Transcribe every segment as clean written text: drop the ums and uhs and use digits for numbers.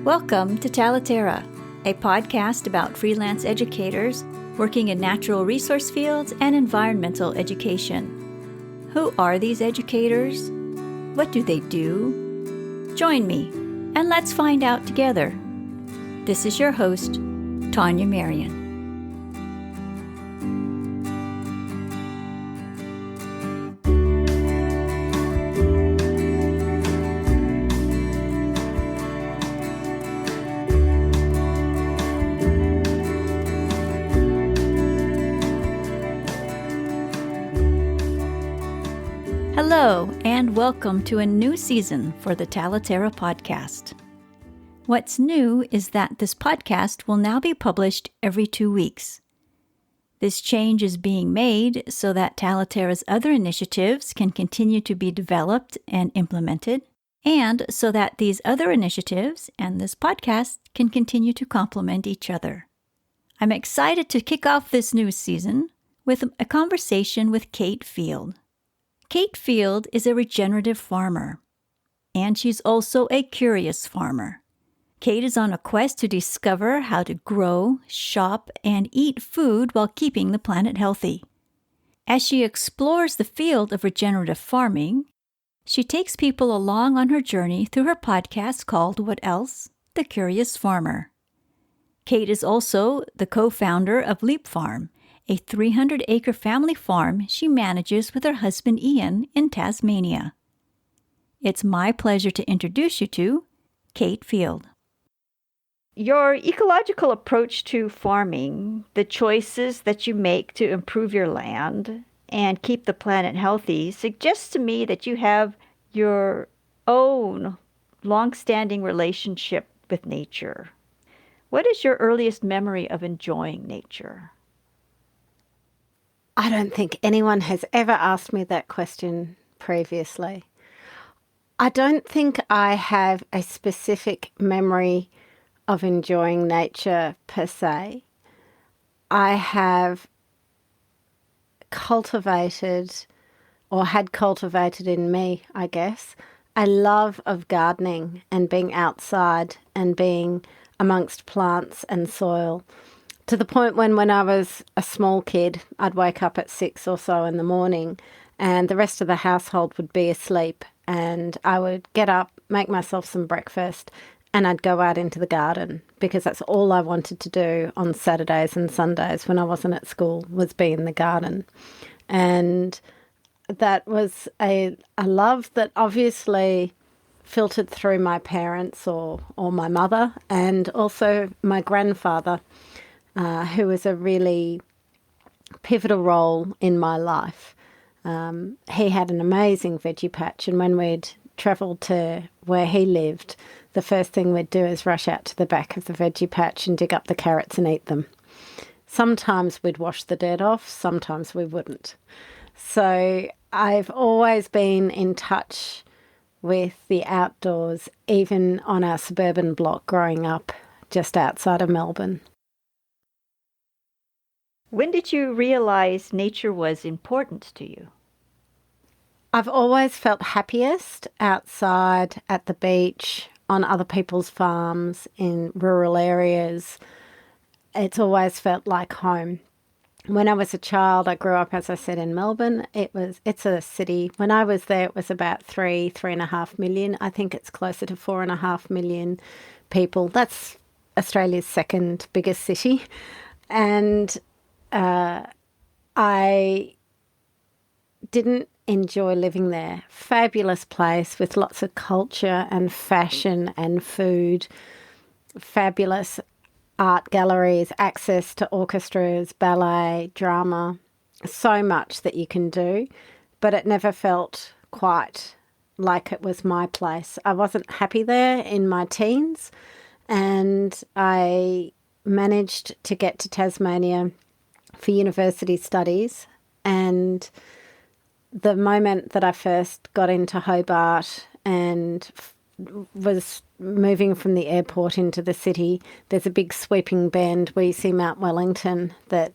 Welcome to Talaterra, a podcast about freelance educators working in natural resource fields and environmental education. Who are these educators? What do they do? Join me, and let's find out together. This is your host, Tania Marien. Hello, and welcome to a new season for the Talaterra podcast. What's new is that this podcast will now be published every 2 weeks. This change is being made so that Talaterra's other initiatives can continue to be developed and implemented, and so that these other initiatives and this podcast can continue to complement each other. I'm excited to kick off this new season with a conversation with Kate Field. Kate Field is a regenerative farmer, and she's also a curious farmer. Kate is on a quest to discover how to grow, shop, and eat food while keeping the planet healthy. As she explores the field of regenerative farming, she takes people along on her journey through her podcast called What Else? The Curious Farmer. Kate is also the co-founder of Leap Farm, a 300-acre family farm she manages with her husband Ian in Tasmania. It's my pleasure to introduce you to Kate Field. Your ecological approach to farming, the choices that you make to improve your land and keep the planet healthy, suggests to me that you have your own long-standing relationship with nature. What is your earliest memory of enjoying nature? I don't think anyone has ever asked me that question previously. I don't think I have a specific memory of enjoying nature per se. I have cultivated, or had cultivated in me, I guess, a love of gardening and being outside and being amongst plants and soil. To the point when I was a small kid, I'd wake up at 6 or so in the morning and the rest of the household would be asleep, and I would get up, make myself some breakfast, and I'd go out into the garden because that's all I wanted to do on Saturdays and Sundays when I wasn't at school, was be in the garden. And that was a love that obviously filtered through my parents or my mother, and also my grandfather, who was a really pivotal role in my life. He had an amazing veggie patch, and when we'd travelled to where he lived, the first thing we'd do is rush out to the back of the veggie patch and dig up the carrots and eat them. Sometimes we'd wash the dirt off, sometimes we wouldn't. So I've always been in touch with the outdoors, even on our suburban block growing up just outside of Melbourne. When did you realize nature was important to you? I've always felt happiest outside at the beach, on other people's farms, in rural areas. It's always felt like home. When I was a child, I grew up, as I said, in Melbourne. It's a city. When I was there, it was about 3.5 million. I think it's closer to 4.5 million people. That's Australia's second biggest city. And I didn't enjoy living there. Fabulous place with lots of culture and fashion and food, fabulous art galleries, access to orchestras, ballet, drama, so much that you can do, but it never felt quite like it was my place. I wasn't happy there in my teens, and I managed to get to Tasmania for university studies, and the moment that I first got into Hobart and was moving from the airport into the city, there's a big sweeping bend where you see Mount Wellington that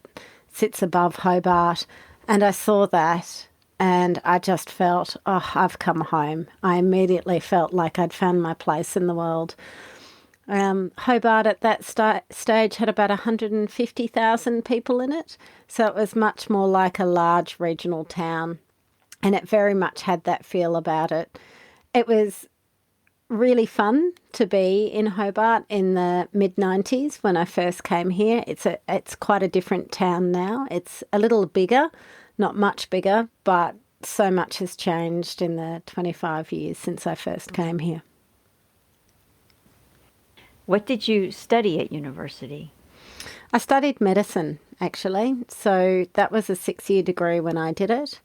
sits above Hobart, and I saw that and I just felt, oh, I've come home. I immediately felt like I'd found my place in the world. Hobart at that stage had about 150,000 people in it. So it was much more like a large regional town. And it very much had that feel about it. It was really fun to be in Hobart in the mid-90s when I first came here. It's quite a different town now. It's a little bigger, not much bigger, but so much has changed in the 25 years since I first came here. What did you study at university? I studied medicine, actually. So that was a 6-year degree when I did it.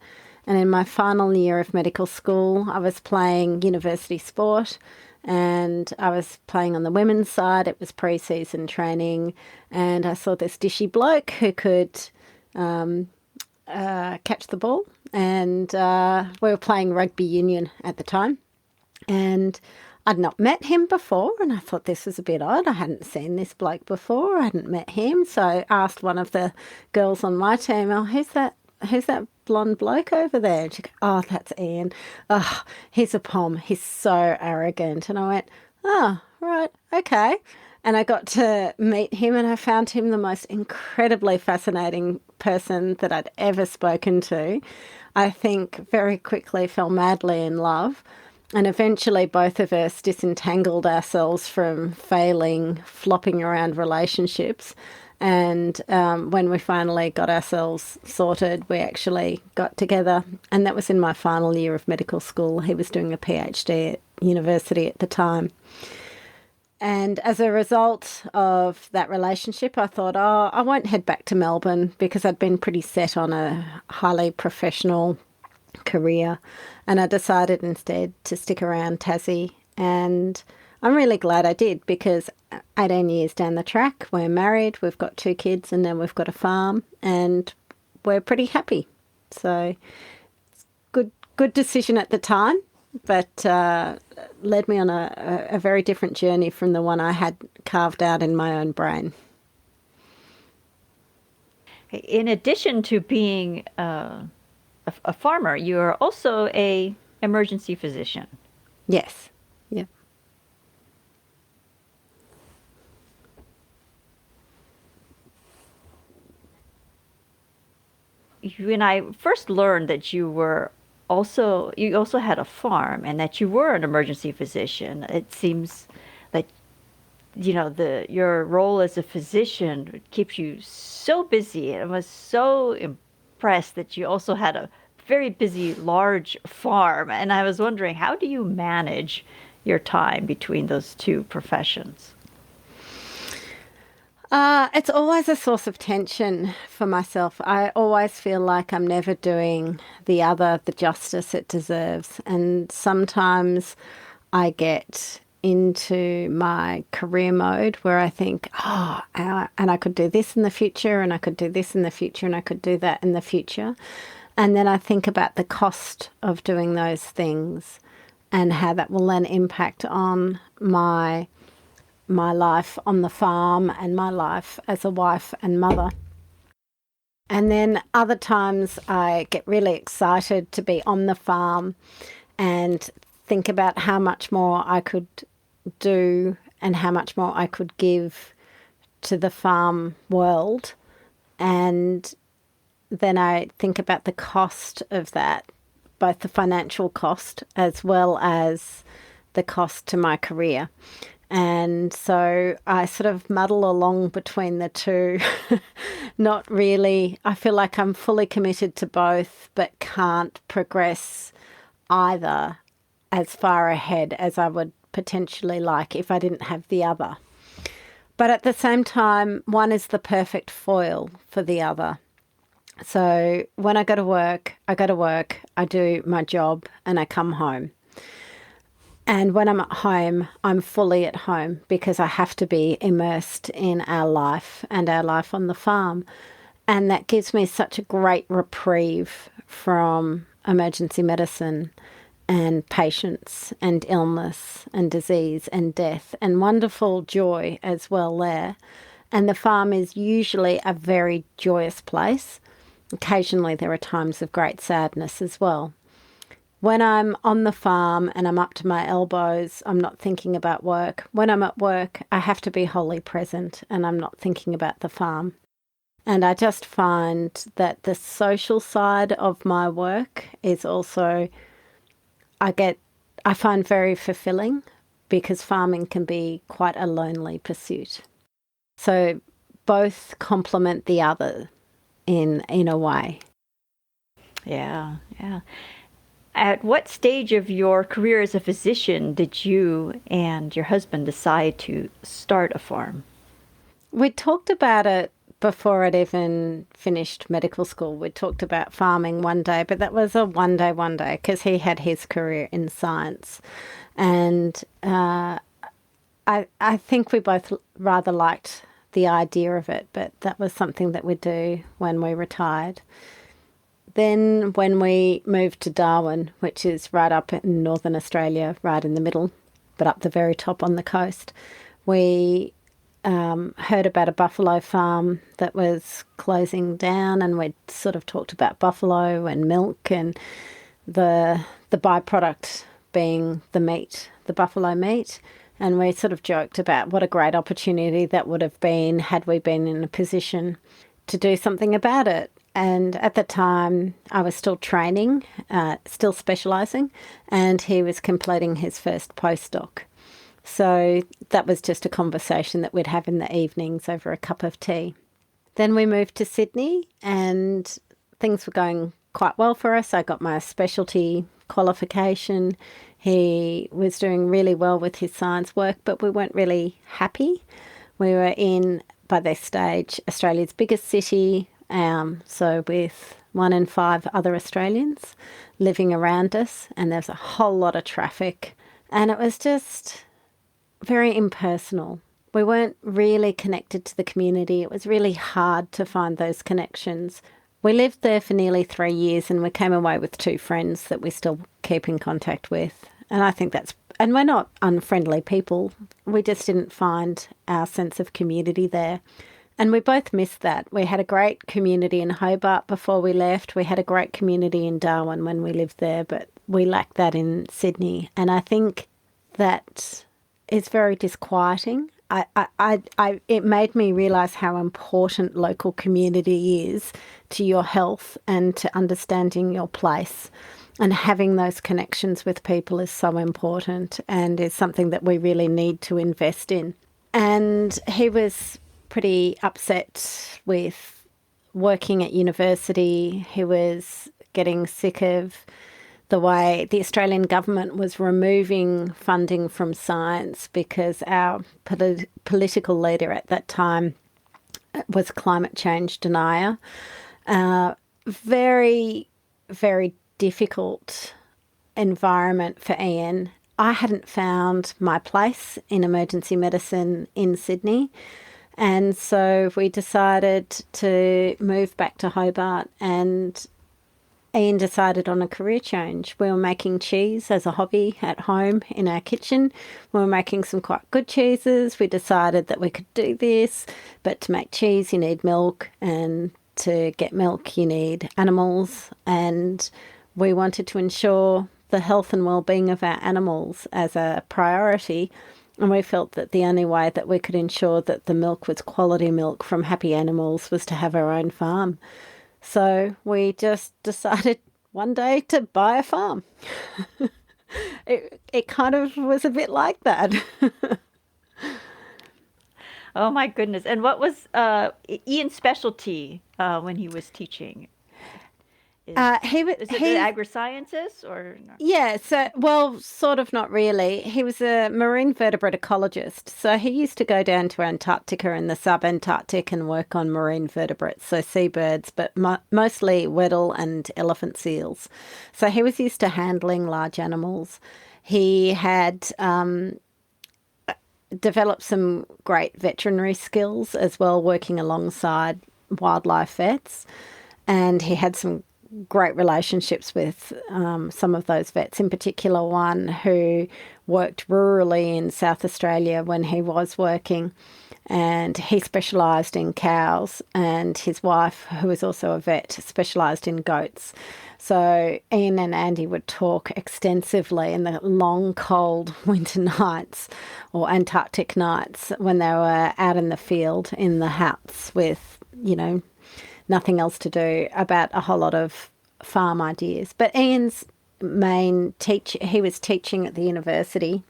And in my final year of medical school, I was playing university sport and I was playing on the women's side. It was pre-season training and I saw this dishy bloke who could catch the ball. And we were playing rugby union at the time. And I'd not met him before and I thought this was a bit odd. I hadn't seen this bloke before. I hadn't met him. So I asked one of the girls on my team, oh, who's that blonde bloke over there? And she goes, oh, that's Ian. Oh, he's a pom. He's so arrogant. And I went, oh, right, okay. And I got to meet him and I found him the most incredibly fascinating person that I'd ever spoken to. I think very quickly fell madly in love. And eventually both of us disentangled ourselves from failing, flopping around relationships. And when we finally got ourselves sorted, we actually got together. And that was in my final year of medical school. He was doing a PhD at university at the time. And as a result of that relationship, I thought, oh, I won't head back to Melbourne because I'd been pretty set on a highly professional career. And I decided instead to stick around Tassie. And I'm really glad I did because 18 years down the track, we're married, we've got 2 kids, and then we've got a farm, and we're pretty happy. So it's good decision at the time, but led me on a very different journey from the one I had carved out in my own brain. In addition to being a farmer, you're also an emergency physician. Yes. Yeah. When I first learned that you also had a farm and that you were an emergency physician, it seems that your role as a physician keeps you so busy. And I was so impressed that you also had a very busy, large farm. And I was wondering, how do you manage your time between those two professions? It's always a source of tension for myself. I always feel like I'm never doing the other the justice it deserves. And sometimes I get into my career mode where I think, and I could do this in the future, and I could do this in the future, and I could do that in the future. And then I think about the cost of doing those things and how that will then impact on my life on the farm and my life as a wife and mother. And then other times I get really excited to be on the farm and think about how much more I could do and how much more I could give to the farm world. And then I think about the cost of that, both the financial cost as well as the cost to my career. And so I sort of muddle along between the two. Not really. I feel like I'm fully committed to both, but can't progress either as far ahead as I would potentially like if I didn't have the other. But at the same time, one is the perfect foil for the other. So when I go to work, I do my job, and I come home. And when I'm at home, I'm fully at home because I have to be immersed in our life and our life on the farm. And that gives me such a great reprieve from emergency medicine and patients and illness and disease and death and wonderful joy as well there. And the farm is usually a very joyous place. Occasionally there are times of great sadness as well. when I'm on the farm and I'm up to my elbows, I'm not thinking about work. When I'm at work, I have to be wholly present and I'm not thinking about the farm. And I just find that the social side of my work is also, I find very fulfilling because farming can be quite a lonely pursuit. So both complement the other in a way. Yeah, yeah. At what stage of your career as a physician did you and your husband decide to start a farm? We talked about it before I'd even finished medical school. We talked about farming one day, but that was a one day because he had his career in science. And I think we both rather liked the idea of it, but that was something that we'd do when we retired. Then when we moved to Darwin, which is right up in northern Australia, right in the middle, but up the very top on the coast, we heard about a buffalo farm that was closing down, and we'd sort of talked about buffalo and milk and the byproduct being the meat, the buffalo meat. And we sort of joked about what a great opportunity that would have been had we been in a position to do something about it. And at the time, I was still training, still specialising, and he was completing his first postdoc. So that was just a conversation that we'd have in the evenings over a cup of tea. Then we moved to Sydney and things were going quite well for us. I got my specialty qualification. He was doing really well with his science work, but we weren't really happy. We were in, by this stage, Australia's biggest city, so with 1 in 5 other Australians living around us, and there's a whole lot of traffic. And it was just very impersonal. We weren't really connected to the community. It was really hard to find those connections. We lived there for nearly 3 years and we came away with 2 friends that we still keep in contact with. And I think and we're not unfriendly people. We just didn't find our sense of community there. And we both missed that. We had a great community in Hobart before we left. We had a great community in Darwin when we lived there, but we lacked that in Sydney. And I think that is very disquieting. It made me realise how important local community is to your health and to understanding your place. And having those connections with people is so important and is something that we really need to invest in. And he was pretty upset with working at university. He was getting sick of the way the Australian government was removing funding from science because our political leader at that time was a climate change denier. Very, very difficult environment for Ian. I hadn't found my place in emergency medicine in Sydney. And so we decided to move back to Hobart, and Ian decided on a career change. We were making cheese as a hobby at home in our kitchen. We were making some quite good cheeses. We decided that we could do this, but to make cheese you need milk, and to get milk you need animals, and we wanted to ensure the health and well-being of our animals as a priority. And we felt that the only way that we could ensure that the milk was quality milk from happy animals was to have our own farm. So we just decided one day to buy a farm. It kind of was a bit like that. Oh my goodness. And what was Ian's specialty when he was teaching? Is it the agri-sciences or no? Yeah, well, sort of not really. He was a marine vertebrate ecologist. So he used to go down to Antarctica and the sub-Antarctic and work on marine vertebrates, so seabirds, but mostly Weddell and elephant seals. So he was used to handling large animals. He had developed some great veterinary skills as well, working alongside wildlife vets. And he had some great relationships with some of those vets, in particular one who worked rurally in South Australia when he was working, and he specialised in cows, and his wife, who was also a vet, specialised in goats. So Ian and Andy would talk extensively in the long, cold winter nights or Antarctic nights when they were out in the field in the huts with, nothing else to do, about a whole lot of farm ideas. But Ian's he was teaching at the university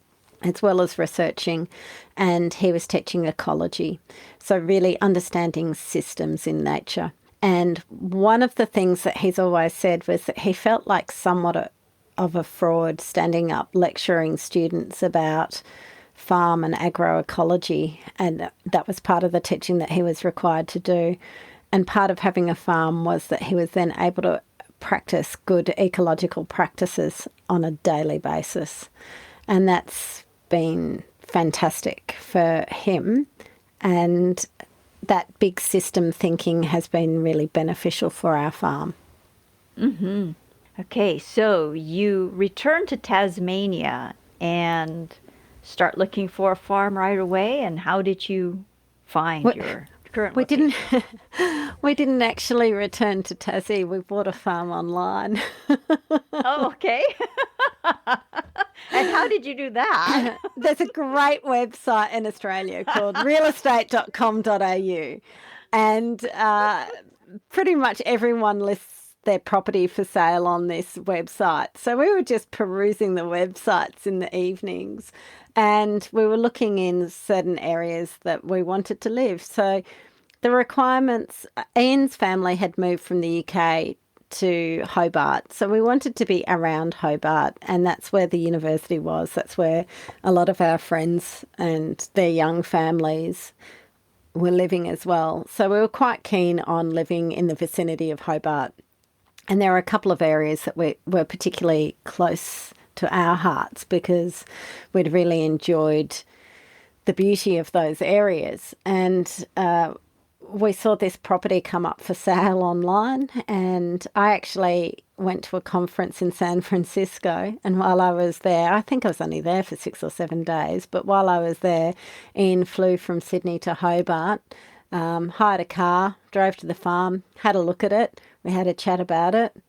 as well as researching, and he was teaching ecology. So really understanding systems in nature. And one of the things that he's always said was that he felt like somewhat of a fraud standing up lecturing students about farm and agroecology, and that was part of the teaching that he was required to do. And part of having a farm was that he was then able to practice good ecological practices on a daily basis. And that's been fantastic for him. And that big system thinking has been really beneficial for our farm. Mm-hmm. Okay, so you return to Tasmania and start looking for a farm right away. And how did you find your current location? We didn't actually return to Tassie. We bought a farm online. Oh, okay. And how did you do that? There's a great website in Australia called realestate.com.au, and pretty much everyone lists their property for sale on this website. So we were just perusing the websites in the evenings, and we were looking in certain areas that we wanted to live. So the requirements, Ian's family had moved from the UK to Hobart. So we wanted to be around Hobart, and that's where the university was. That's where a lot of our friends and their young families were living as well. So we were quite keen on living in the vicinity of Hobart. And there are a couple of areas that were particularly close to our hearts because we'd really enjoyed the beauty of those areas. And we saw this property come up for sale online, and I actually went to a conference in San Francisco, and while I was there, I think I was only there for 6 or 7 days, but while I was there, Ian flew from Sydney to Hobart, hired a car, drove to the farm, had a look at it, we had a chat about it, I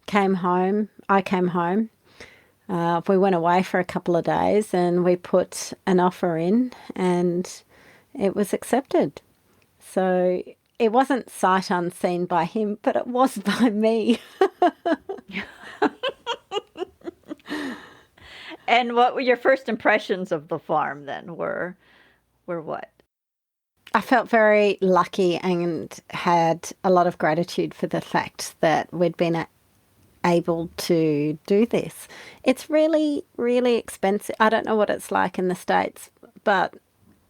came home, we went away for a couple of days and we put an offer in and it was accepted. So it wasn't sight unseen by him, but it was by me. And what were your first impressions of the farm then? Were what? I felt very lucky and had a lot of gratitude for the fact that we'd been able to do this. It's really, really expensive. I don't know what it's like in the States, but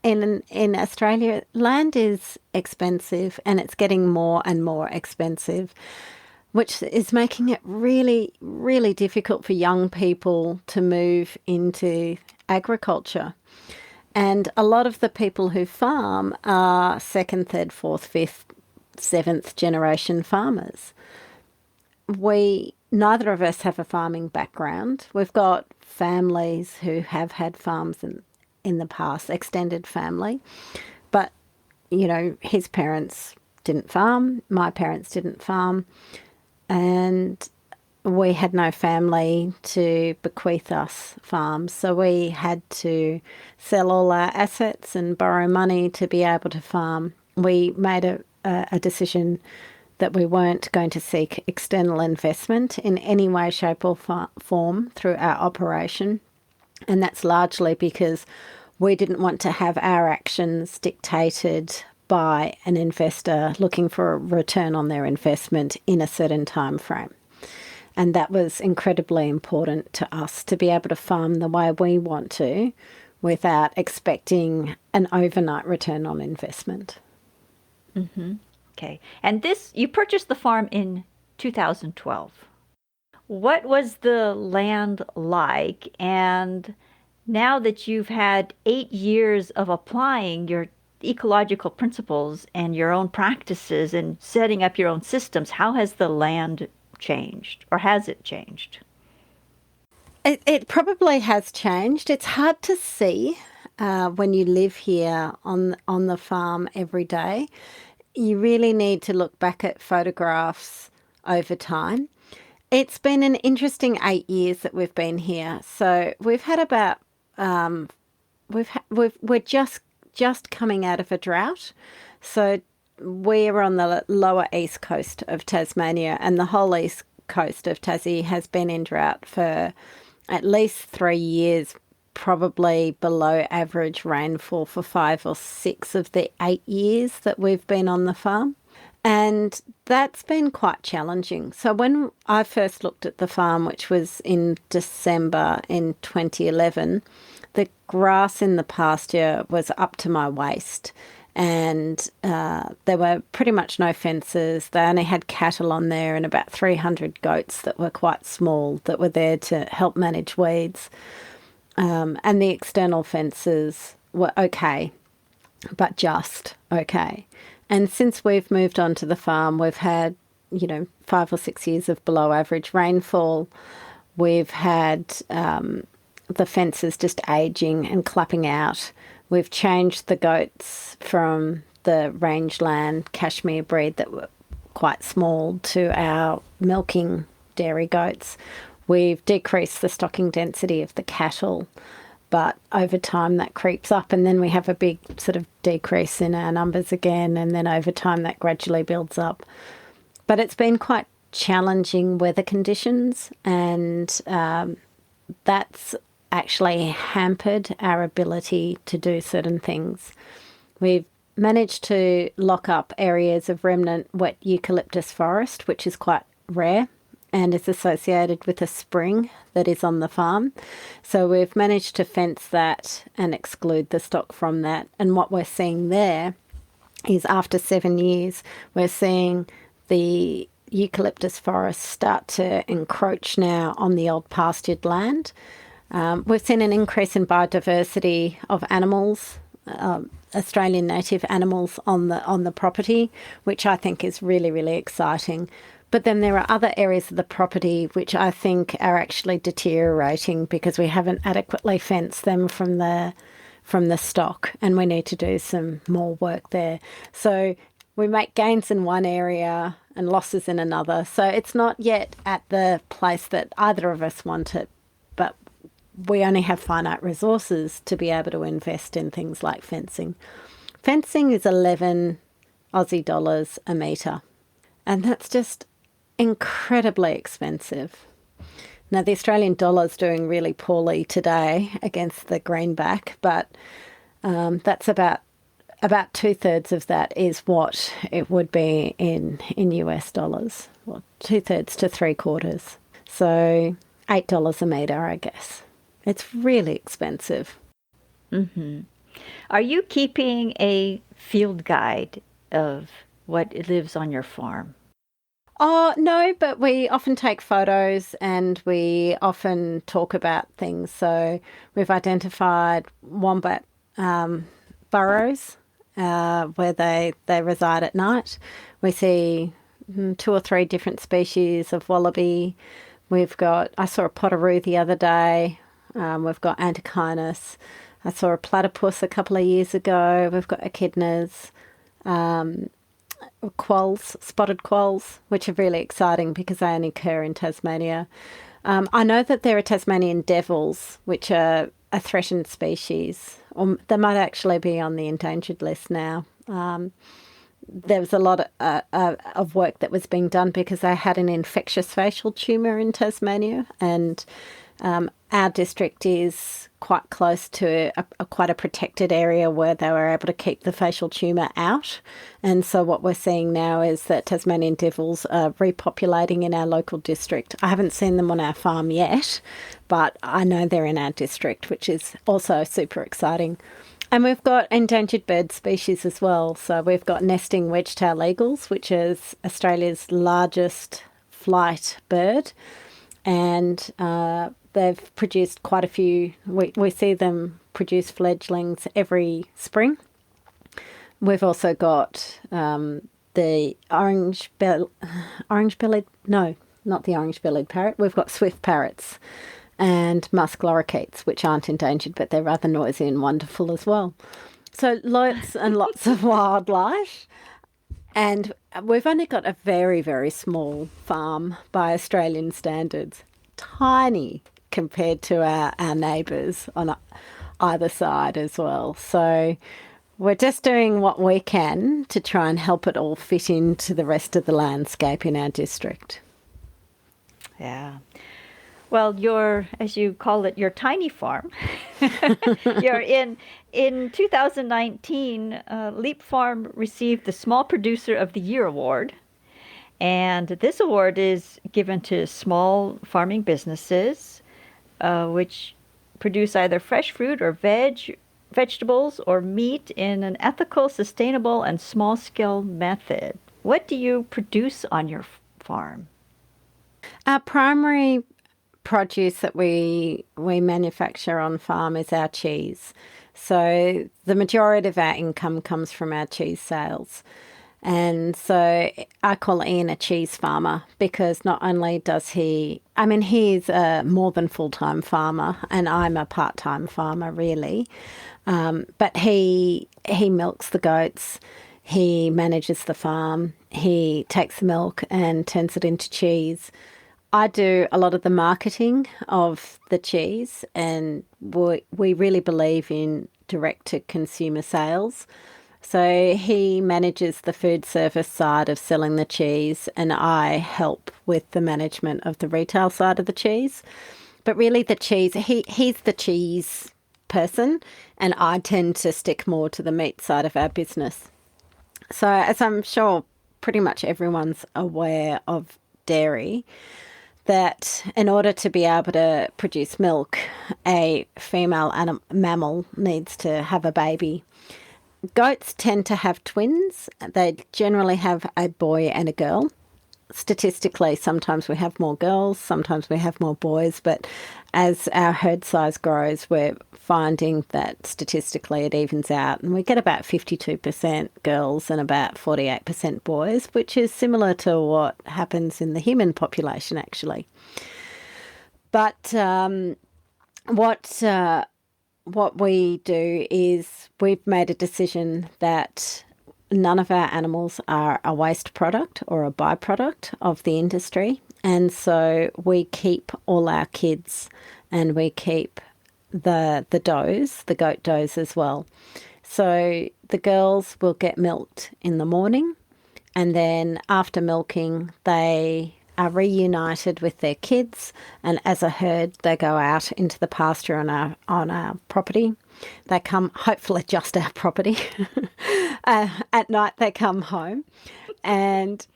in Australia, land is expensive and it's getting more and more expensive, which is making it really, really difficult for young people to move into agriculture. And a lot of the people who farm are second, third, fourth, fifth, seventh generation farmers. Neither of us have a farming background. We've got families who have had farms in the past, extended family. But, his parents didn't farm, my parents didn't farm, and we had no family to bequeath us farms. So we had to sell all our assets and borrow money to be able to farm. We made a decision that we weren't going to seek external investment in any way, shape or form through our operation. And that's largely because we didn't want to have our actions dictated by an investor looking for a return on their investment in a certain time frame. And that was incredibly important to us, to be able to farm the way we want to without expecting an overnight return on investment. Mm-hmm. Okay. And you purchased the farm in 2012. What was the land like? And now that you've had 8 years of applying your ecological principles and your own practices and setting up your own systems, how has the land changed, or has it changed? It probably has changed. It's hard to see when you live here on the farm every day. You really need to look back at photographs over time. It's been an interesting 8 years that we've been here. So we've had about we're just coming out of a drought. So we're on the lower east coast of Tasmania, and the whole east coast of Tassie has been in drought for at least 3 years, probably below average rainfall for 5 or 6 of the 8 years that we've been on the farm. And that's been quite challenging. So when I first looked at the farm, which was in December in 2011, the grass in the pasture was up to my waist, and there were pretty much no fences. They only had cattle on there and about 300 goats that were quite small that were there to help manage weeds. And the external fences were okay, but just okay. And since we've moved on to the farm, we've had, 5 or 6 years of below average rainfall. We've had the fences just aging and clapping out. We've changed the goats from the rangeland cashmere breed that were quite small to our milking dairy goats. We've decreased the stocking density of the cattle, but over time that creeps up, and then we have a big sort of decrease in our numbers again, and then over time that gradually builds up. But it's been quite challenging weather conditions, and that's actually hampered our ability to do certain things. We've managed to lock up areas of remnant wet eucalyptus forest, which is quite rare and is associated with a spring that is on the farm. So we've managed to fence that and exclude the stock from that. And what we're seeing there is after 7 years, we're seeing the eucalyptus forests start to encroach now on the old pastured land. We've seen an increase in biodiversity of animals, Australian native animals on the property, which I think is really, really exciting. But then there are other areas of the property which I think are actually deteriorating because we haven't adequately fenced them from the stock, and we need to do some more work there. So we make gains in one area and losses in another. So it's not yet at the place that either of us want it, but we only have finite resources to be able to invest in things like fencing. Fencing is 11 Aussie dollars a metre, and that's just incredibly expensive. Now, the Australian dollar is doing really poorly today against the greenback, but that's about 2/3 of that is what it would be in US dollars. Well, 2/3 to 3/4. So $8 a metre, I guess. It's really expensive. Mm-hmm. Are you keeping a field guide of what lives on your farm? Oh, no, but we often take photos and we often talk about things. So we've identified wombat burrows where they reside at night. We see 2 or 3 different species of wallaby. I saw a potteroo the other day. We've got antechinus. I saw a platypus a couple of years ago. We've got echidnas, quolls, spotted quolls, which are really exciting because they only occur in Tasmania. I know that there are Tasmanian devils, which are a threatened species, or they might actually be on the endangered list now. There was a lot of work that was being done because they had an infectious facial tumour in Tasmania, and our district is quite close to quite a protected area where they were able to keep the facial tumour out. And so what we're seeing now is that Tasmanian devils are repopulating in our local district. I haven't seen them on our farm yet, but I know they're in our district, which is also super exciting. And we've got endangered bird species as well. So we've got nesting wedge-tailed eagles, which is Australia's largest flight bird. And they've produced quite a few. We see them produce fledglings every spring. We've also got the orange-bellied, no, not the orange-bellied parrot. We've got swift parrots and musk lorikeets, which aren't endangered, but they're rather noisy and wonderful as well. So lots and lots of wildlife. And we've only got a very, very small farm by Australian standards, tiny compared to our neighbours on either side as well. So we're just doing what we can to try and help it all fit into the rest of the landscape in our district. Yeah. Well, as you call it, your tiny farm. You're in 2019, Leap Farm received the Small Producer of the Year award. And this award is given to small farming businesses which produce either fresh fruit or vegetables or meat in an ethical, sustainable, and small-scale method. What do you produce on your farm? Our primary produce that we manufacture on farm is our cheese. So the majority of our income comes from our cheese sales. And so I call Ian a cheese farmer because not only does he's a more than full-time farmer and I'm a part-time farmer really, but he milks the goats, he manages the farm, he takes the milk and turns it into cheese. I do a lot of the marketing of the cheese and we really believe in direct-to-consumer sales. So he manages the food service side of selling the cheese and I help with the management of the retail side of the cheese. But really the cheese, he's the cheese person and I tend to stick more to the meat side of our business. So as I'm sure pretty much everyone's aware of dairy, that in order to be able to produce milk, a female mammal needs to have a baby. Goats tend to have twins. They generally have a boy and a girl. Statistically, sometimes we have more girls, sometimes we have more boys, but as our herd size grows, we're finding that statistically it evens out and we get about 52% girls and about 48% boys, which is similar to what happens in the human population actually. But what we do is we've made a decision that none of our animals are a waste product or a byproduct of the industry. And so we keep all our kids and we keep the does, the goat does as well. So the girls will get milked in the morning and then after milking they are reunited with their kids and as a herd they go out into the pasture on our property. They come, hopefully just our property. At night they come home and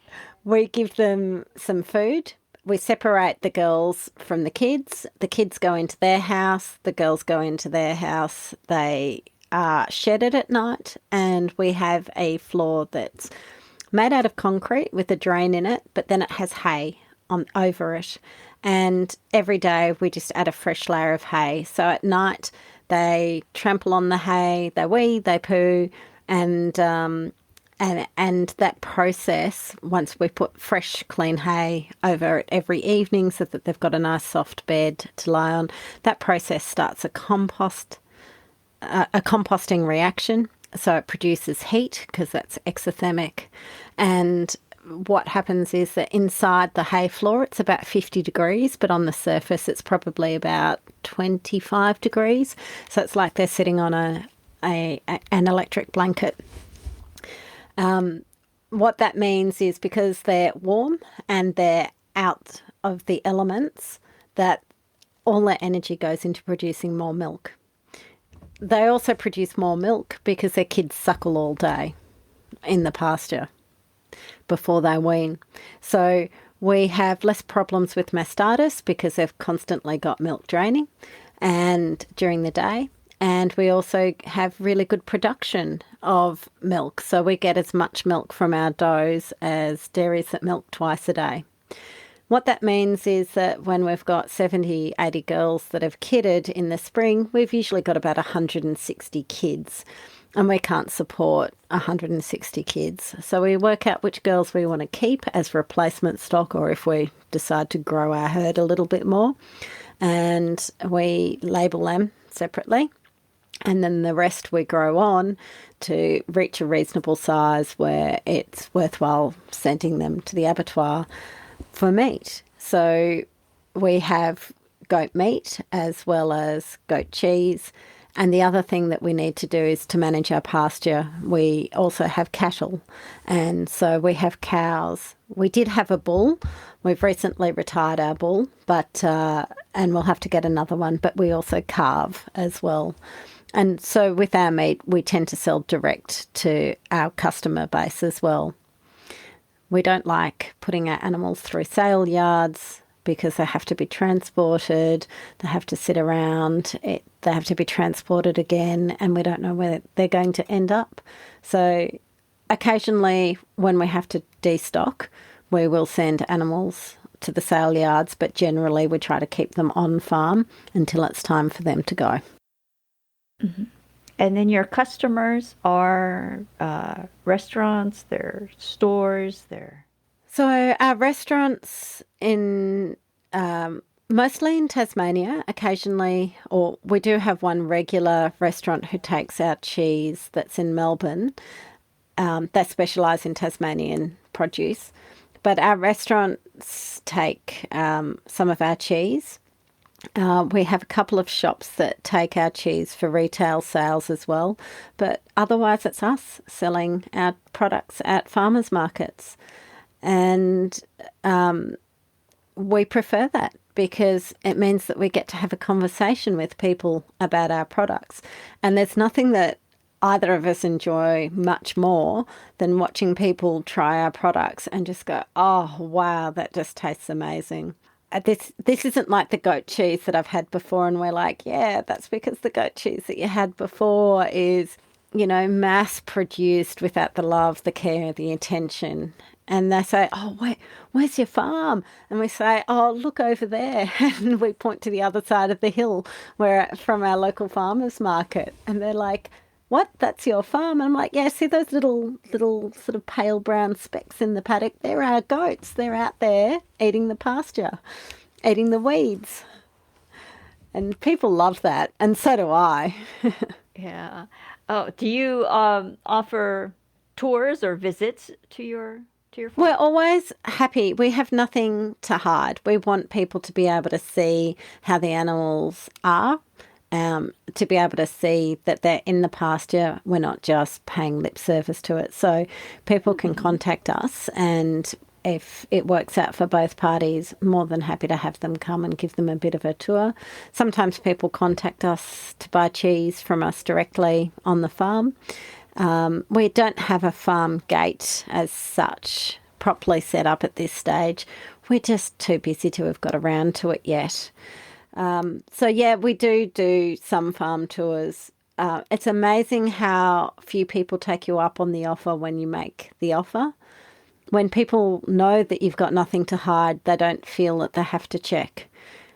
we give them some food. We separate the girls from the kids. The kids go into their house. The girls go into their house. They are shedded at night and we have a floor that's made out of concrete with a drain in it, but then it has hay over it. And every day we just add a fresh layer of hay. So at night they trample on the hay, they wee, they poo, and that process, once we put fresh, clean hay over it every evening so that they've got a nice soft bed to lie on, that process starts a composting reaction. So it produces heat because that's exothermic. And what happens is that inside the hay floor, it's about 50 degrees, but on the surface, it's probably about 25 degrees. So it's like they're sitting on an electric blanket. What that means is because they're warm and they're out of the elements, that all their energy goes into producing more milk. They also produce more milk because their kids suckle all day in the pasture before they wean. So we have less problems with mastitis because they've constantly got milk draining and during the day. And we also have really good production of milk. So we get as much milk from our does as dairies that milk twice a day. What that means is that when we've got 70, 80 girls that have kidded in the spring, we've usually got about 160 kids. And we can't support 160 kids. So we work out which girls we want to keep as replacement stock or if we decide to grow our herd a little bit more. And we label them separately. And then the rest we grow on to reach a reasonable size where it's worthwhile sending them to the abattoir for meat. So we have goat meat as well as goat cheese. And the other thing that we need to do is to manage our pasture. We also have cattle. And so we have cows. We did have a bull. We've recently retired our bull, but and we'll have to get another one. But we also calve as well. And so with our meat, we tend to sell direct to our customer base as well. We don't like putting our animals through sale yards because they have to be transported, they have to sit around, they have to be transported again, and we don't know where they're going to end up. So occasionally when we have to destock, we will send animals to the sale yards, but generally we try to keep them on farm until it's time for them to go. Mm-hmm. And then your customers are restaurants, they're stores, they're... So our restaurants in mostly in Tasmania, occasionally, or we do have one regular restaurant who takes our cheese that's in Melbourne. They specialise in Tasmanian produce. But our restaurants take some of our cheese. We have a couple of shops that take our cheese for retail sales as well. But otherwise, it's us selling our products at farmers markets. And we prefer that because it means that we get to have a conversation with people about our products. And there's nothing that either of us enjoy much more than watching people try our products and just go, oh, wow, that just tastes amazing. This isn't like the goat cheese that I've had before and we're like, yeah, that's because the goat cheese that you had before is, you know, mass produced without the love, the care, the attention. And they say, oh, where's your farm? And we say, oh, look over there. And we point to the other side of the hill from our local farmers market. And they're like, what? That's your farm? And I'm like, yeah, see those little sort of pale brown specks in the paddock? They're our goats. They're out there eating the pasture, eating the weeds. And people love that. And so do I. Yeah. Oh, do you offer tours or visits to your farm? We're always happy. We have nothing to hide. We want people to be able to see how the animals are, to be able to see that they're in the pasture. We're not just paying lip service to it. So people can contact us, and if it works out for both parties, more than happy to have them come and give them a bit of a tour. Sometimes people contact us to buy cheese from us directly on the farm. We don't have a farm gate as such properly set up at this stage. We're just too busy to have got around to it yet. So yeah, we do some farm tours. It's amazing how few people take you up on the offer when you make the offer. When people know that you've got nothing to hide, they don't feel that they have to check.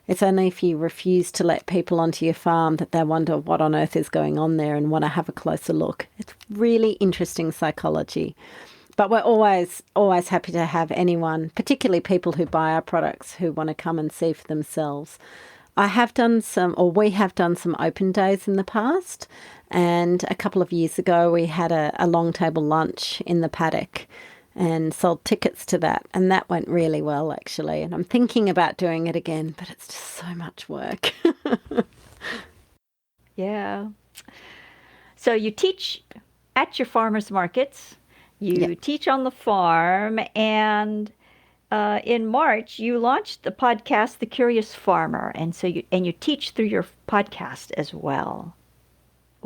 It's only if you refuse to let people onto your farm that they wonder what on earth is going on there and want to have a closer look. It's really interesting psychology. But we're always happy to have anyone, particularly people who buy our products, who want to come and see for themselves. We have done some open days in the past, and a couple of years ago we had a long table lunch in the paddock and sold tickets to that, and that went really well actually. And I'm thinking about doing it again, but it's just so much work. Yeah. So you teach at your farmers markets, you teach on the farm, and in March you launched the podcast The Curious Farmer, and so you teach through your podcast as well.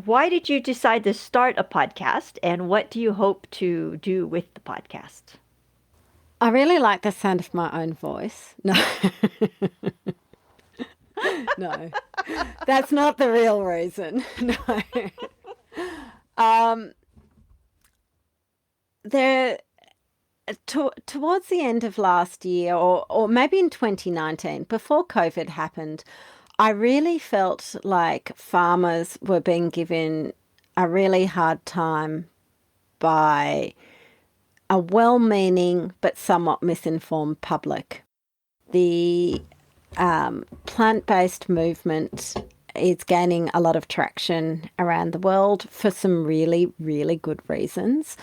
Why did you decide to start a podcast, and what do you hope to do with the podcast? I really like the sound of my own voice. No. No. That's not the real reason. No. Towards the end of last year, or maybe in 2019, before COVID happened, I really felt like farmers were being given a really hard time by a well-meaning but somewhat misinformed public. The plant-based movement is gaining a lot of traction around the world for some really, really good reasons.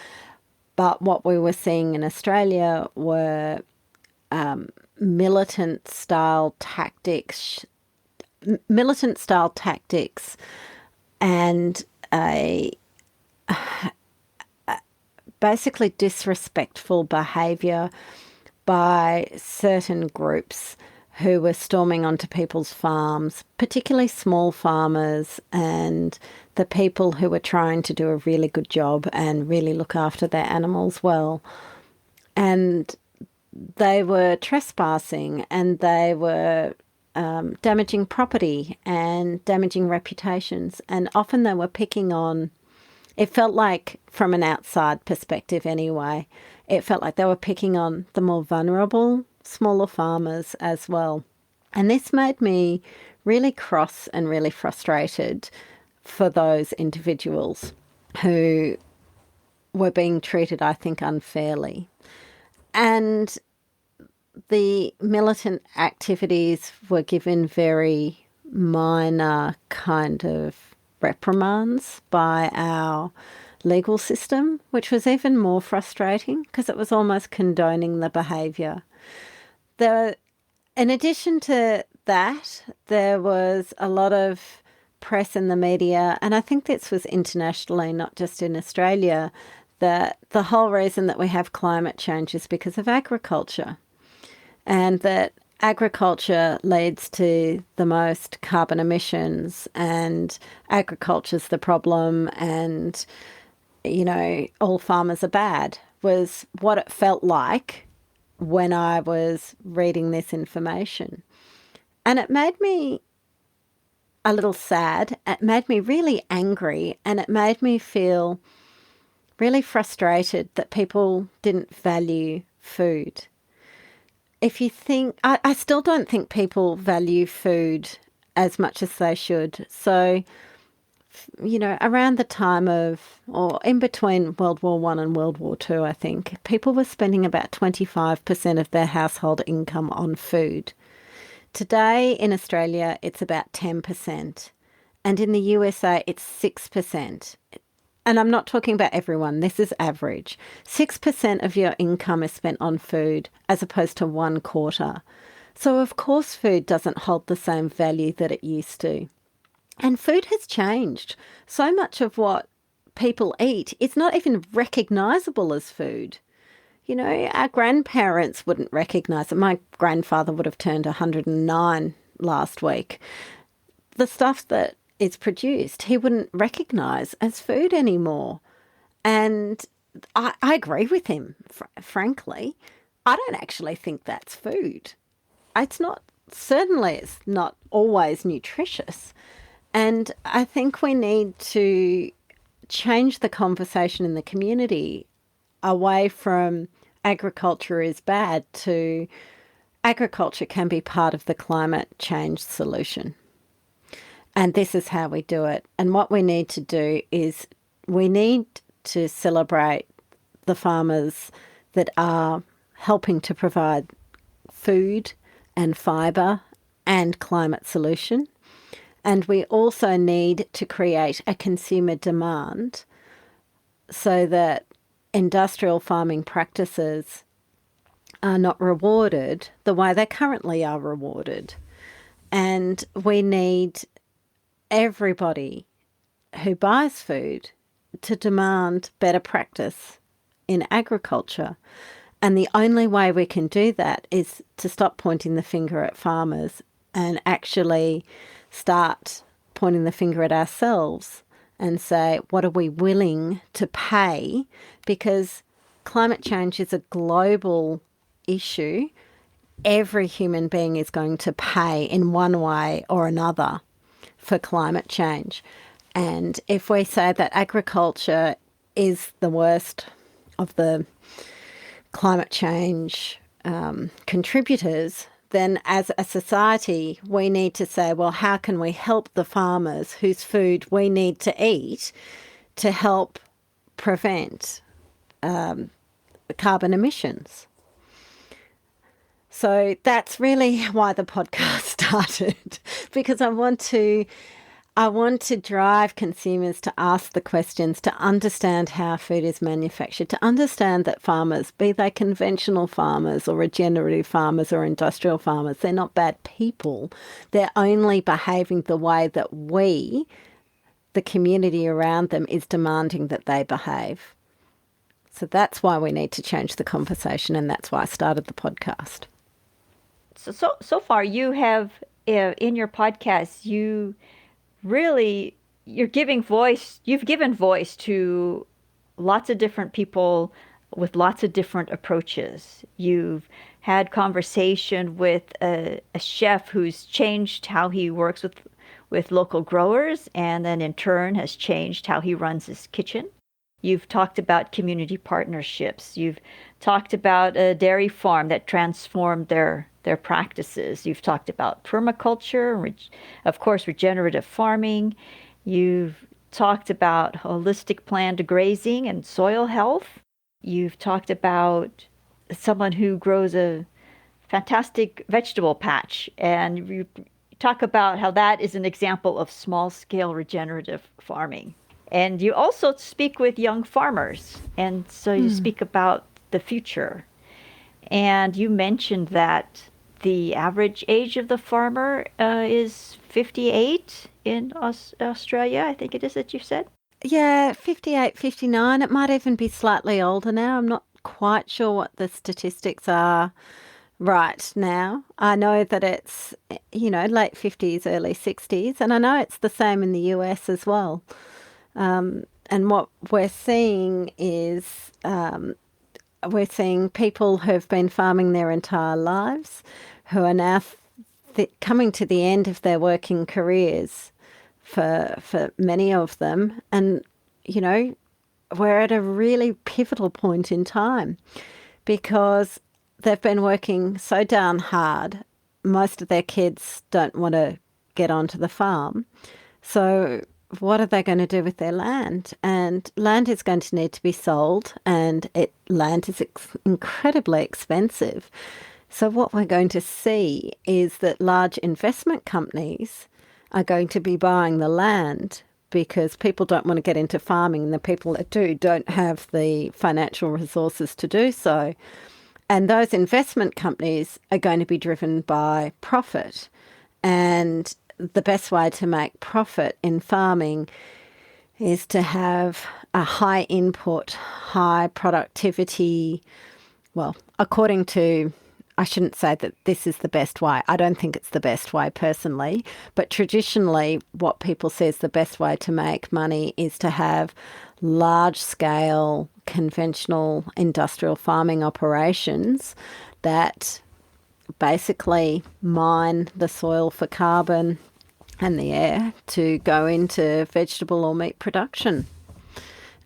But what we were seeing in Australia were militant style tactics, and a basically disrespectful behaviour by certain groups who were storming onto people's farms, particularly small farmers and the people who were trying to do a really good job and really look after their animals well. And they were trespassing, and they were damaging property and damaging reputations. And often they were picking on, it felt like, from an outside perspective anyway, it felt like they were picking on the more vulnerable, smaller farmers as well. And this made me really cross and really frustrated for those individuals who were being treated, I think, unfairly. And the militant activities were given very minor kind of reprimands by our legal system, which was even more frustrating because it was almost condoning the behaviour. In addition to that, there was a lot of press in the media, and I think this was internationally, not just in Australia, that the whole reason that we have climate change is because of agriculture, and that agriculture leads to the most carbon emissions, and agriculture's the problem, and, you know, all farmers are bad, was what it felt like when I was reading this information. And it made me a little sad. It made me really angry, and it made me feel really frustrated that people didn't value food. If you think, I still don't think people value food as much as they should. So, you know, around the time of, or in between World War I and World War II, I think, people were spending about 25% of their household income on food. Today in Australia, it's about 10%. And in the USA, it's 6%. And I'm not talking about everyone. This is average. 6% of your income is spent on food as opposed to 1/4. So, of course, food doesn't hold the same value that it used to. And food has changed. So much of what people eat is not even recognisable as food. You know, our grandparents wouldn't recognise it. My grandfather would have turned 109 last week. The stuff that is produced, he wouldn't recognise as food anymore. And I agree with him, frankly. I don't actually think that's food. It's not, certainly it's not always nutritious. And I think we need to change the conversation in the community away from agriculture is bad to agriculture can be part of the climate change solution. And this is how we do it. And what we need to do is we need to celebrate the farmers that are helping to provide food and fibre and climate solution. And we also need to create a consumer demand so that industrial farming practices are not rewarded the way they currently are rewarded. And we need everybody who buys food to demand better practice in agriculture. And the only way we can do that is to stop pointing the finger at farmers and actually start pointing the finger at ourselves and say, what are we willing to pay? Because climate change is a global issue. Every human being is going to pay in one way or another for climate change. And if we say that agriculture is the worst of the climate change contributors, then as a society, we need to say, well, how can we help the farmers whose food we need to eat to help prevent carbon emissions? So that's really why the podcast started, because I want to I want to drive consumers to ask the questions, to understand how food is manufactured, to understand that farmers, be they conventional farmers or regenerative farmers or industrial farmers, they're not bad people. They're only behaving the way that we, the community around them, is demanding that they behave. So that's why we need to change the conversation, and that's why I started the podcast. So far, you have in your podcast, you've given voice to lots of different people with lots of different approaches. You've had conversation with a chef who's changed how he works with local growers, and then in turn has changed how he runs his kitchen. You've talked about community partnerships. You've talked about a dairy farm that transformed their practices. You've talked about permaculture, of course, regenerative farming. You've talked about holistic planned grazing and soil health. You've talked about someone who grows a fantastic vegetable patch, and you talk about how that is an example of small-scale regenerative farming. And you also speak with young farmers, and so you speak about the future. And you mentioned that the average age of the farmer is 58 in Australia, I think it is that you said. Yeah, 58, 59. It might even be slightly older now. I'm not quite sure what the statistics are right now. I know that it's, late 50s, early 60s, and I know it's the same in the US as well. And what we're seeing is we're seeing people who've been farming their entire lives who are now coming to the end of their working careers for many of them. And, we're at a really pivotal point in time because they've been working so darn hard. Most of their kids don't want to get onto the farm. So what are they going to do with their land? And land is going to need to be sold, and land is incredibly expensive. So what we're going to see is that large investment companies are going to be buying the land because people don't want to get into farming, and the people that do don't have the financial resources to do so. And those investment companies are going to be driven by profit. And the best way to make profit in farming is to have a high input, high productivity. Well, according to, I shouldn't say that this is the best way. I don't think it's the best way personally, but traditionally what people say is the best way to make money is to have large scale conventional industrial farming operations that basically mine the soil for carbon and the air to go into vegetable or meat production.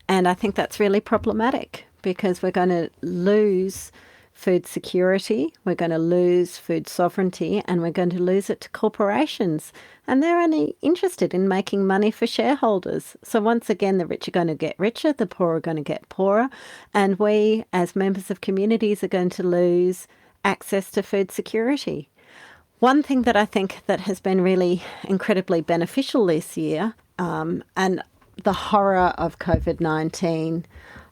And I think that's really problematic because we're going to lose food security, we're going to lose food sovereignty, and we're going to lose it to corporations. And they're only interested in making money for shareholders. So once again, the rich are going to get richer, the poor are going to get poorer, and we as members of communities are going to lose access to food security. One thing that I think that has been really incredibly beneficial this year, and the horror of COVID-19,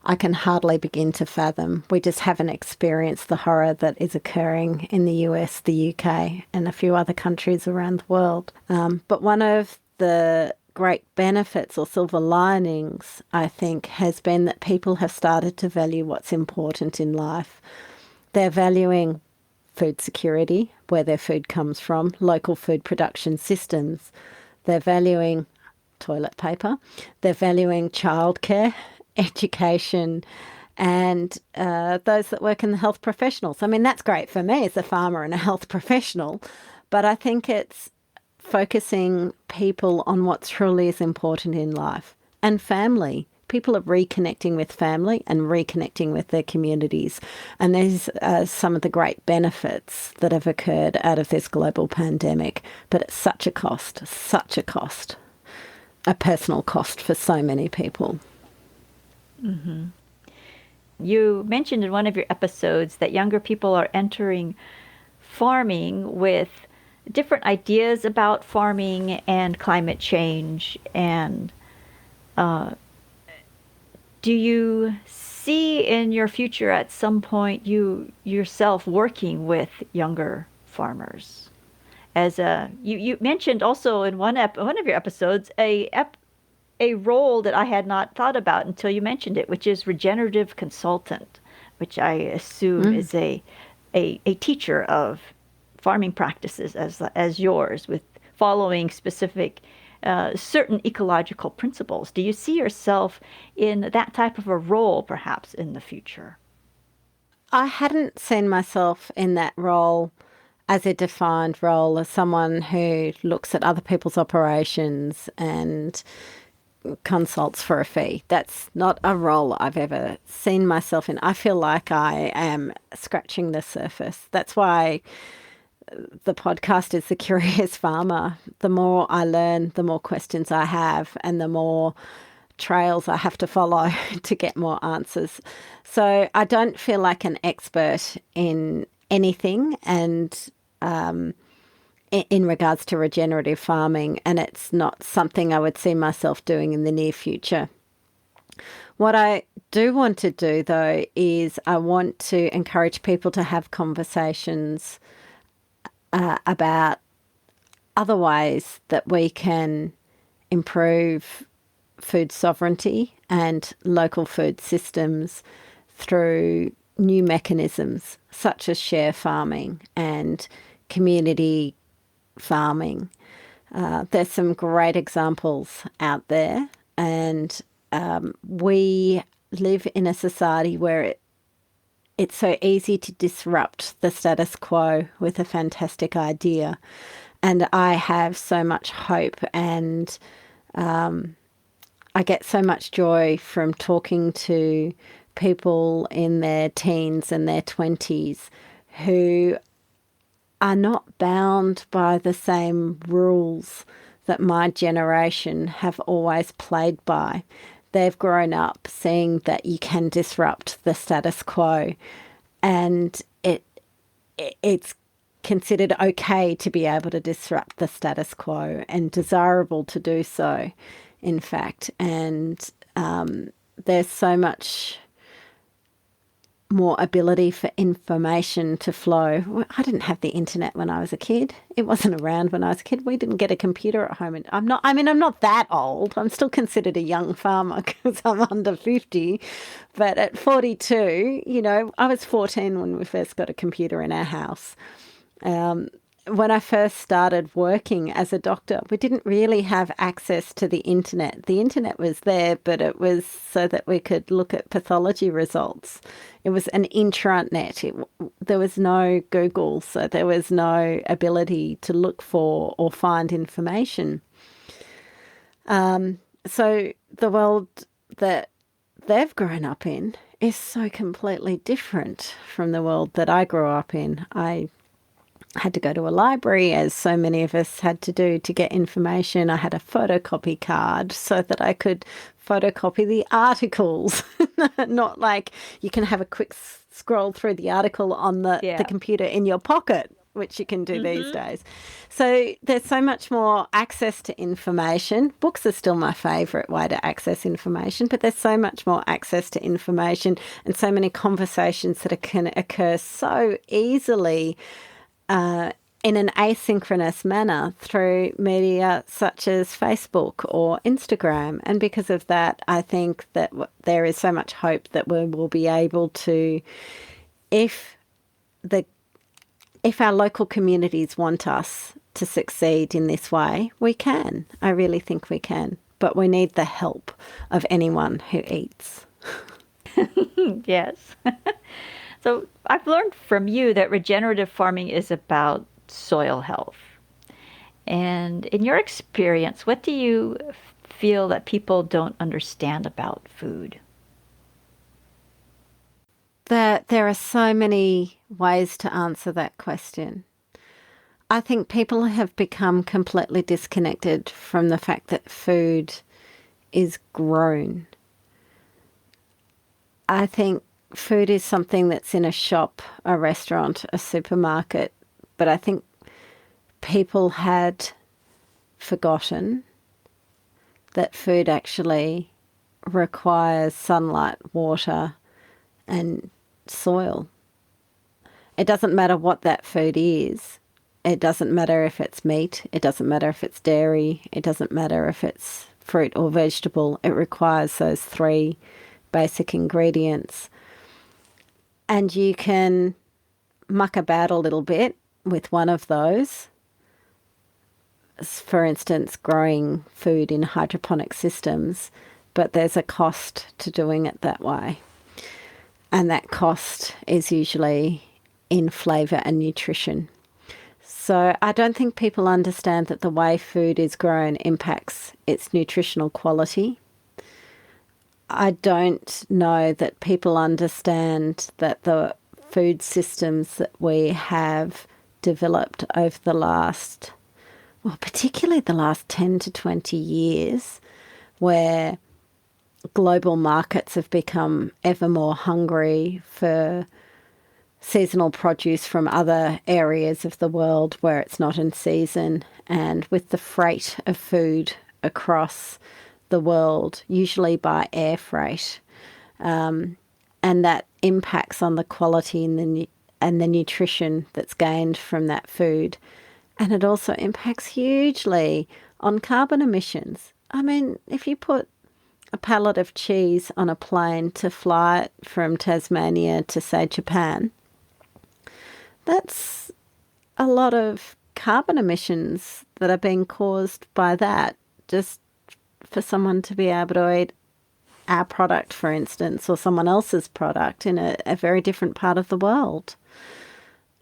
I can hardly begin to fathom. We just haven't experienced the horror that is occurring in the US, the UK, and a few other countries around the world. But one of the great benefits or silver linings, I think, has been that people have started to value what's important in life. They're valuing food security, where their food comes from, local food production systems. They're valuing toilet paper. They're valuing childcare, education, and those that work in the health professionals. I mean, that's great for me as a farmer and a health professional, but I think it's focusing people on what truly is important in life. And family. People are reconnecting with family and reconnecting with their communities. And there's some of the great benefits that have occurred out of this global pandemic. But it's such a cost, a personal cost for so many people. Mm-hmm. You mentioned in one of your episodes that younger people are entering farming with different ideas about farming and climate change. And do you see in your future at some point you yourself working with younger farmers? As you mentioned also in one of your episodes a role that I had not thought about until you mentioned it, which is regenerative consultant, which I assume is a teacher of farming practices as yours, with following specific certain ecological principles. Do you see yourself in that type of a role perhaps in the future? I hadn't seen myself in that role as a defined role, as someone who looks at other people's operations and consults for a fee. That's not a role I've ever seen myself in. I feel like I am scratching the surface. That's why the podcast is The Curious Farmer. The more I learn, the more questions I have, and the more trails I have to follow to get more answers. So I don't feel like an expert in anything, and in regards to regenerative farming, and it's not something I would see myself doing in the near future. What I do want to do, though, is I want to encourage people to have conversations about other ways that we can improve food sovereignty and local food systems through new mechanisms such as share farming and community farming. There's some great examples out there, and we live in a society where it's so easy to disrupt the status quo with a fantastic idea. And I have so much hope, and I get so much joy from talking to people in their teens and their 20s who are not bound by the same rules that my generation have always played by. They've grown up seeing that you can disrupt the status quo, and it's considered okay to be able to disrupt the status quo, and desirable to do so, in fact. And there's so much more ability for information to flow. I didn't have the internet when I was a kid. It wasn't around when I was a kid. We didn't get a computer at home. And I'm not that old. I'm still considered a young farmer because I'm under 50. But at 42, I was 14 when we first got a computer in our house. When I first started working as a doctor, we didn't really have access to the internet. The internet was there, but it was so that we could look at pathology results. It was an intranet. There was no Google, so there was no ability to look for or find information. So the world that they've grown up in is so completely different from the world that I grew up in. I had to go to a library, as so many of us had to do, to get information. I had a photocopy card so that I could photocopy the articles. Not like you can have a quick scroll through the article on the computer in your pocket, which you can do these days. So there's so much more access to information. Books are still my favourite way to access information, but there's so much more access to information, and so many conversations that can occur so easily in an asynchronous manner through media such as Facebook or Instagram. And because of that, I think that there is so much hope that we will be able to, if our local communities want us to succeed in this way, we can. I really think we can. But we need the help of anyone who eats. Yes. So I've learned from you that regenerative farming is about soil health. And in your experience, what do you feel that people don't understand about food? There are so many ways to answer that question. I think people have become completely disconnected from the fact that food is grown. I think food is something that's in a shop, a restaurant, a supermarket, but I think people had forgotten that food actually requires sunlight, water, and soil. It doesn't matter what that food is. It doesn't matter if it's meat. It doesn't matter if it's dairy. It doesn't matter if it's fruit or vegetable. It requires those three basic ingredients. And you can muck about a little bit with one of those. For instance, growing food in hydroponic systems, but there's a cost to doing it that way. And that cost is usually in flavour and nutrition. So I don't think people understand that the way food is grown impacts its nutritional quality. I don't know that people understand that the food systems that we have developed over the last, well, particularly the last 10 to 20 years, where global markets have become ever more hungry for seasonal produce from other areas of the world where it's not in season, and with the freight of food across the world, usually by air freight, and that impacts on the quality and the nutrition that's gained from that food. And it also impacts hugely on carbon emissions. I mean, if you put a pallet of cheese on a plane to fly it from Tasmania to, say, Japan, that's a lot of carbon emissions that are being caused by that, just for someone to be able to eat our product, for instance, or someone else's product in a very different part of the world.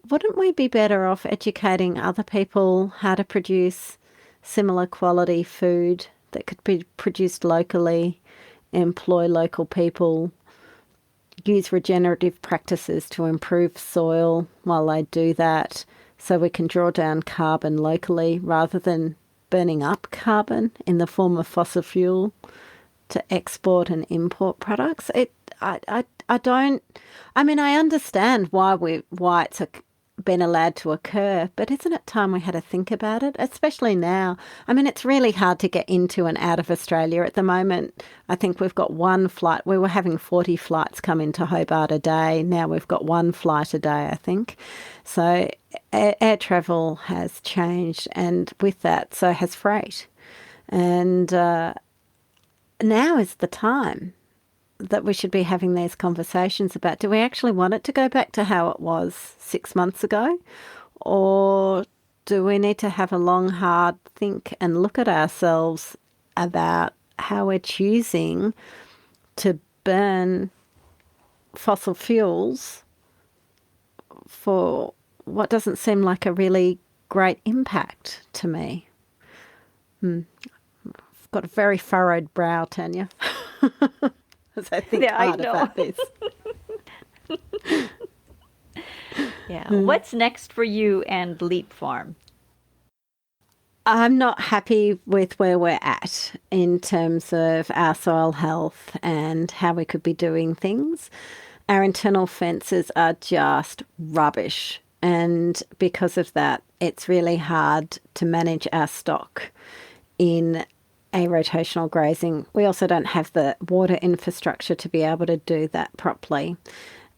Wouldn't we be better off educating other people how to produce similar quality food that could be produced locally, employ local people, use regenerative practices to improve soil while they do that, so we can draw down carbon locally rather than burning up carbon in the form of fossil fuel to export and import products? I understand why it's been allowed to occur, but isn't it time we had to think about it, especially now? I mean, it's really hard to get into and out of Australia at the moment. I think we've got one flight. We were having 40 flights come into Hobart a day. Now we've got one flight a day, I think. So air travel has changed, and with that, so has freight. And now is the time that we should be having these conversations about, do we actually want it to go back to how it was 6 months ago? Or do we need to have a long, hard think and look at ourselves about how we're choosing to burn fossil fuels for what doesn't seem like a really great impact to me? I've got a very furrowed brow, Tania. As I think hard about this. Yeah. What's next for you and Leap Farm? I'm not happy with where we're at in terms of our soil health and how we could be doing things. Our internal fences are just rubbish. And because of that, it's really hard to manage our stock in a rotational grazing. We also don't have the water infrastructure to be able to do that properly.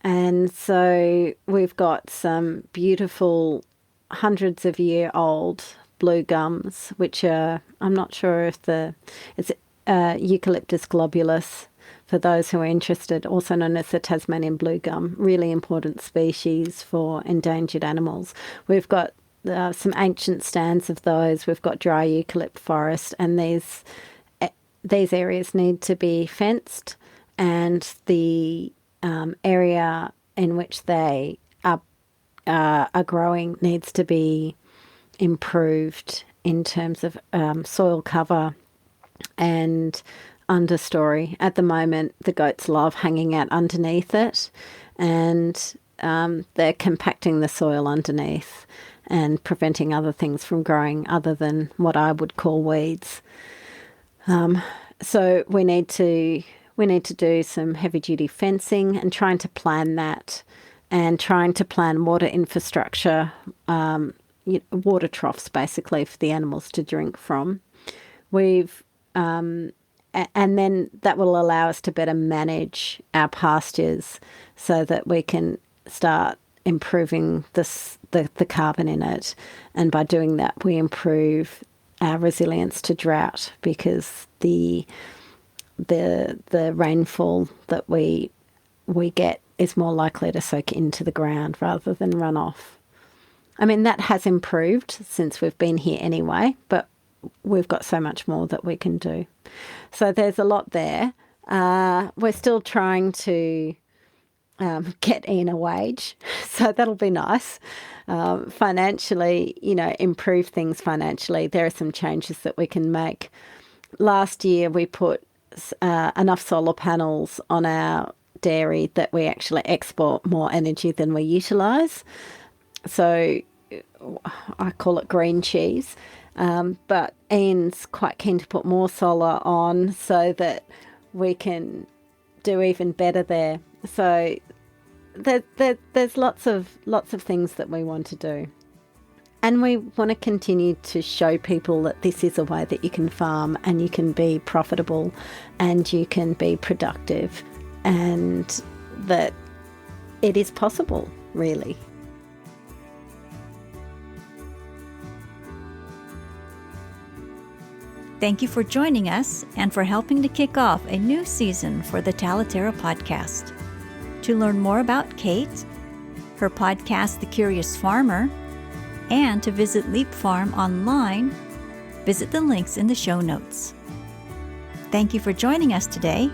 And so we've got some beautiful hundreds of year old blue gums, which are, I'm not sure if it's Eucalyptus globulus, for those who are interested, also known as the Tasmanian blue gum, really important species for endangered animals. We've got some ancient stands of those. We've got dry eucalypt forest, and these areas need to be fenced, and the area in which they are growing needs to be improved in terms of soil cover and understory. At the moment, the goats love hanging out underneath it, and they're compacting the soil underneath and preventing other things from growing other than what I would call weeds. So we need to do some heavy duty fencing and trying to plan that, and trying to plan water infrastructure, water troughs basically for the animals to drink from. We've and then that will allow us to better manage our pastures so that we can start improving the carbon in it. And by doing that, we improve our resilience to drought, because the rainfall that we get is more likely to soak into the ground rather than run off. I mean, that has improved since we've been here anyway, but we've got so much more that we can do. So there's a lot there. We're still trying to get Ian a wage, so that'll be nice. Financially, improve things financially. There are some changes that we can make. Last year we put enough solar panels on our dairy that we actually export more energy than we utilise. So I call it green cheese. But Ian's quite keen to put more solar on so that we can do even better there. So there's lots of things that we want to do. And we want to continue to show people that this is a way that you can farm and you can be profitable and you can be productive, and that it is possible, really. Thank you for joining us and for helping to kick off a new season for the Talaterra podcast. To learn more about Kate, her podcast, The Curious Farmer, and to visit Leap Farm online, visit the links in the show notes. Thank you for joining us today.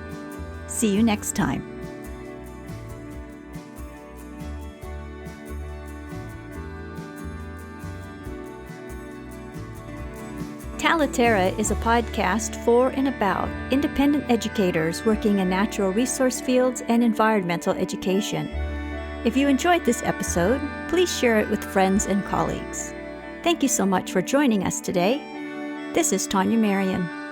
See you next time. Talaterra is a podcast for and about independent educators working in natural resource fields and environmental education. If you enjoyed this episode, please share it with friends and colleagues. Thank you so much for joining us today. This is Tania Marien.